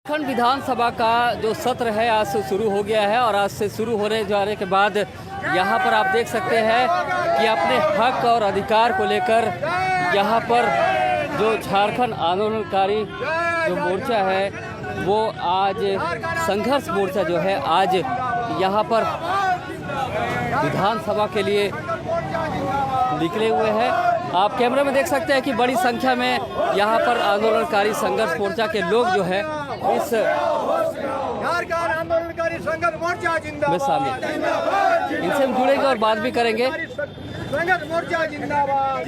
झारखंड विधानसभा का जो सत्र है आज से शुरू हो गया है और आज से शुरू होने जाने के बाद यहाँ पर आप देख सकते हैं कि अपने हक और अधिकार को लेकर यहाँ पर जो झारखंड आंदोलनकारी जो मोर्चा है वो आज संघर्ष मोर्चा जो है आज यहाँ पर विधानसभा के लिए निकले हुए हैं। आप कैमरे में देख सकते हैं कि बड़ी संख्या में यहाँ पर आंदोलनकारी संघर्ष मोर्चा के लोग जो है इस झारखंड आंदोलनकारी संघर्ष मोर्चा में शामिल। इनसे हम जुड़ेंगे और बात भी करेंगे। संघर्ष मोर्चा जिंदाबाद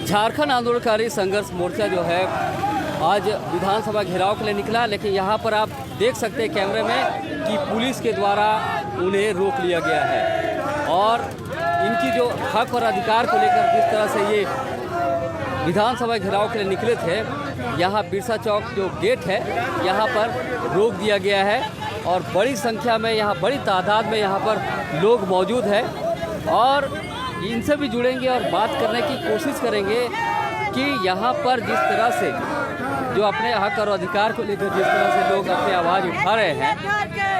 झारखंड आंदोलनकारी संघर्ष मोर्चा जो है आज विधानसभा घेराव के लिए निकला, लेकिन यहाँ पर आप देख सकते हैं कैमरे में कि पुलिस के द्वारा उन्हें रोक लिया गया है और इनकी जो हक और अधिकार को लेकर जिस तरह से ये विधानसभा घेराव के लिए निकले थे, यहाँ बिरसा चौक जो गेट है यहाँ पर रोक दिया गया है और बड़ी संख्या में यहाँ बड़ी तादाद में यहाँ पर लोग मौजूद हैं और इनसे भी जुड़ेंगे और बात करने की कोशिश करेंगे कि यहाँ पर जिस तरह से जो अपने हक और अधिकार को लेकर जिस तरह से लोग अपनी आवाज़ उठा रहे हैं,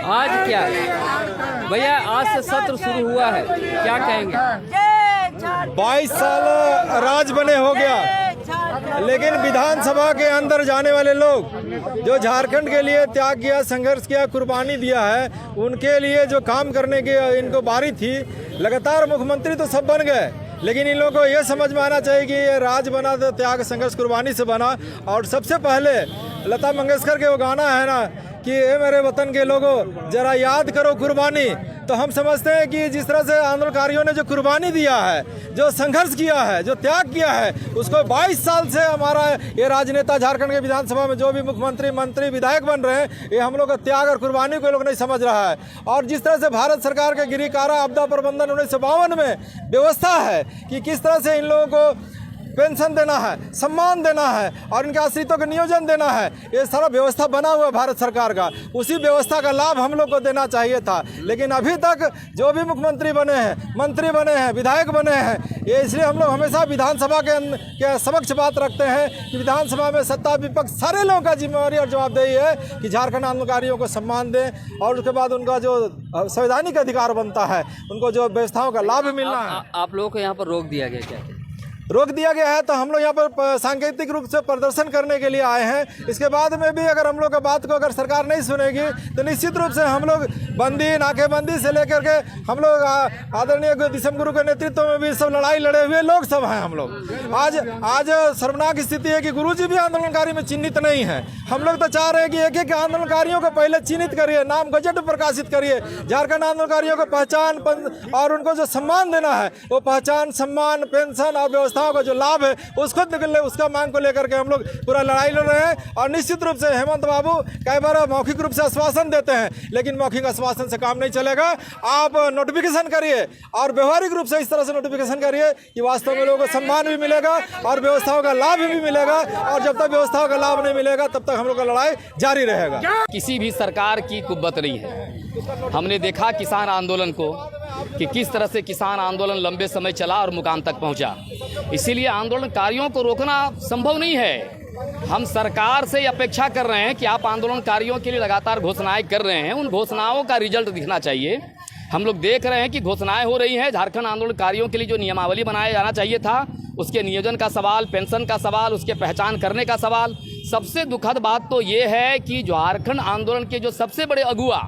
आज क्या है भैया, आज से सत्र शुरू हुआ है, क्या कहेंगे? 22 साल राज बने हो गया, लेकिन विधानसभा के अंदर जाने वाले लोग जो झारखंड के लिए त्याग किया, संघर्ष किया, कुर्बानी दिया है, उनके लिए जो काम करने की इनको बारी थी, लगातार मुख्यमंत्री तो सब बन गए, लेकिन इन लोगों को ये समझ में आना चाहिए कि ये राज बना तो त्याग संघर्ष कुर्बानी से बना। और सबसे पहले लता मंगेशकर के वो गाना है ना कि ए मेरे वतन के लोगों जरा याद करो कुर्बानी, तो हम समझते हैं कि जिस तरह से आंदोलनकारियों ने जो कुर्बानी दिया है, जो संघर्ष किया है, जो त्याग किया है, उसको 22 साल से हमारा ये राजनेता झारखंड के विधानसभा में जो भी मुख्यमंत्री, मंत्री, विधायक बन रहे हैं, ये हम लोग का त्याग और कुर्बानी को लोग नहीं समझ रहा है। और जिस तरह से भारत सरकार के गृह कारा आपदा प्रबंधन 1952 में व्यवस्था है कि किस तरह से इन लोगों को पेंशन देना है, सम्मान देना है और इनके आश्रितों को नियोजन देना है, ये सारा व्यवस्था बना हुआ है भारत सरकार का, उसी व्यवस्था का लाभ हम लोग को देना चाहिए था। लेकिन अभी तक जो भी मुख्यमंत्री बने हैं, मंत्री बने हैं, विधायक बने हैं, ये इसलिए हम लोग हमेशा विधानसभा के समक्ष बात रखते हैं कि विधानसभा में सत्ता विपक्ष सारे लोगों का जिम्मेवारी और जवाबदेही है कि झारखंड आंदोलनकारियों को सम्मान दें और उसके बाद उनका जो संवैधानिक अधिकार बनता है, उनको जो व्यवस्थाओं का लाभ मिलना है। आप लोगों को यहाँ पर रोक दिया गया, क्या रोक दिया गया है? तो हम लोग यहाँ पर सांकेतिक रूप से प्रदर्शन करने के लिए आए हैं। इसके बाद में भी अगर हम लोग का बात को अगर सरकार नहीं सुनेगी तो निश्चित रूप से हम लोग बंदी, नाकेबंदी से लेकर के हम लोग आदरणीय दिसम गुरु के नेतृत्व में भी सब लड़ाई लड़े हुए लोग सब हैं। हम लोग आज शर्मनाक स्थिति है कि गुरुजी भी आंदोलनकारी में चिन्हित नहीं है। हम लोग तो चाह रहे हैं कि एक एक आंदोलनकारियों को पहले चिन्हित करिए, नाम गजट प्रकाशित करिए, झारखंड आंदोलनकारियों को पहचान और उनको जो सम्मान देना है वो पहचान, सम्मान, पेंशन और व्यवस्थाओं का जो लाभ है उसको उसका मांग को लेकर के हम लोग पूरा लड़ाई लड़ रहे हैं। और निश्चित रूप से हेमंत बाबू कई बार मौखिक रूप से आश्वासन देते हैं, लेकिन मौखिक आश्वासन से काम नहीं चलेगा। आप नोटिफिकेशन करिए और व्यवहारिक रूप से इस तरह से नोटिफिकेशन करिए कि वास्तव में लोगों को सम्मान भी मिलेगा और व्यवस्थाओं का लाभ भी मिलेगा। और जब तक व्यवस्थाओं का लाभ नहीं मिलेगा तब तक हम लोग का लड़ाई जारी रहेगा। किसी भी सरकार की कुव्वत नहीं है। हमने देखा किसान आंदोलन को कि किस तरह से किसान आंदोलन लंबे समय चला और मुकाम तक पहुंचा। इसीलिए आंदोलनकारियों को रोकना संभव नहीं है। हम सरकार से अपेक्षा कर रहे हैं कि आप आंदोलनकारियों के लिए लगातार घोषणाएं कर रहे हैं, उन घोषणाओं का रिजल्ट दिखना चाहिए। हम लोग देख रहे हैं कि घोषणाएं हो रही हैं। झारखंड आंदोलनकारियों के लिए जो नियमावली बनाया जाना चाहिए था, उसके नियोजन का सवाल, पेंशन का सवाल, उसके पहचान करने का सवाल। सबसे दुखद बात तो ये है कि झारखंड आंदोलन के जो सबसे बड़े अगुआ,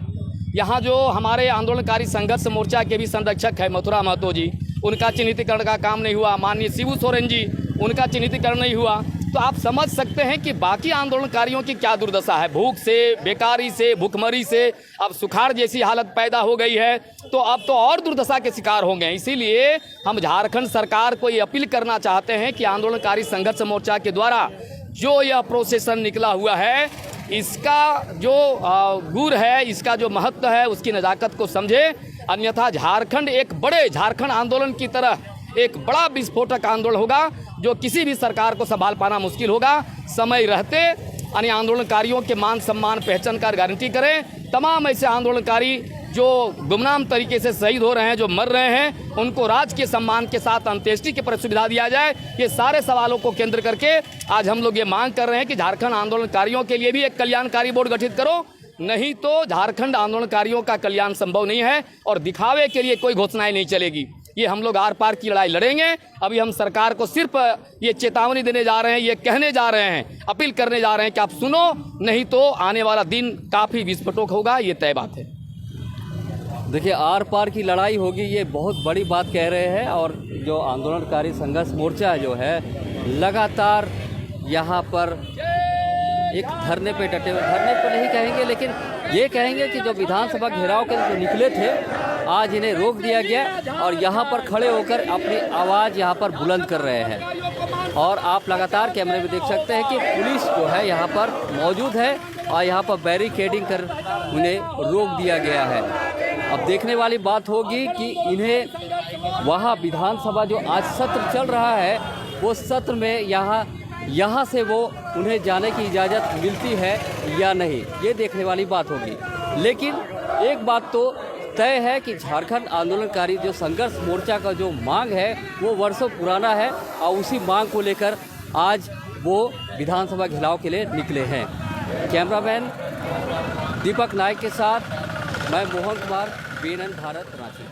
यहाँ जो हमारे आंदोलनकारी संघर्ष मोर्चा के भी संरक्षक है मथुरा महतो जी, उनका चिन्हितीकरण का काम नहीं हुआ। माननीय शिबू सोरेन जी, उनका चिन्हितीकरण नहीं हुआ। तो आप समझ सकते हैं कि बाकी आंदोलनकारियों की क्या दुर्दशा है। भूख से, बेकारी से, भूखमरी से, अब सुखाड़ जैसी हालत पैदा हो गई है, तो अब तो और दुर्दशा के शिकार होंगे। इसीलिए हम झारखंड सरकार को ये अपील करना चाहते हैं कि आंदोलनकारी संघर्ष मोर्चा के द्वारा जो यह प्रोसेसन निकला हुआ है, इसका जो गुर है, इसका जो महत्व है, उसकी नज़ाकत को समझे। अन्यथा झारखंड एक बड़े झारखंड आंदोलन की तरह एक बड़ा विस्फोटक आंदोलन होगा जो किसी भी सरकार को संभाल पाना मुश्किल होगा। समय रहते अन्य आंदोलनकारियों के मान सम्मान, पहचान का गारंटी करें। तमाम ऐसे आंदोलनकारी जो गुमनाम तरीके से शहीद हो रहे हैं, जो मर रहे हैं, उनको राजकीय सम्मान के साथ अंत्येष्टि की सुविधा दिया जाए। ये सारे सवालों को केंद्र करके आज हम लोग ये मांग कर रहे हैं कि झारखंड आंदोलनकारियों के लिए भी एक कल्याणकारी बोर्ड गठित करो, नहीं तो झारखंड आंदोलनकारियों का कल्याण संभव नहीं है और दिखावे के लिए कोई घोषणाएं नहीं चलेगी। ये हम लोग आर पार की लड़ाई लड़ेंगे। अभी हम सरकार को सिर्फ ये चेतावनी देने जा रहे हैं, ये कहने जा रहे हैं, अपील करने जा रहे हैं कि आप सुनो, नहीं तो आने वाला दिन काफ़ी विस्फोटक होगा, ये तय बात है। देखिए, आर पार की लड़ाई होगी, ये बहुत बड़ी बात कह रहे हैं। और जो आंदोलनकारी संघर्ष मोर्चा जो है लगातार यहाँ पर एक धरने पे डटे हुए, धरने पे नहीं कहेंगे लेकिन ये कहेंगे कि जो विधानसभा घेराव के जो निकले थे, आज इन्हें रोक दिया गया और यहाँ पर खड़े होकर अपनी आवाज़ यहाँ पर बुलंद कर रहे हैं। और आप लगातार कैमरे में देख सकते हैं कि पुलिस जो है यहाँ पर मौजूद है और यहाँ पर बैरिकेडिंग कर उन्हें रोक दिया गया है। अब देखने वाली बात होगी कि इन्हें वहाँ विधानसभा जो आज सत्र चल रहा है, वो सत्र में यहाँ से वो उन्हें जाने की इजाज़त मिलती है या नहीं, ये देखने वाली बात होगी। लेकिन एक बात तो तय है कि झारखंड आंदोलनकारी जो संघर्ष मोर्चा का जो मांग है वो वर्षों पुराना है और उसी मांग को लेकर आज वो विधानसभा घेराव के लिए निकले हैं। कैमरामैन दीपक नायक के साथ मैं मोहन कुमार, BNN भारत, रांची।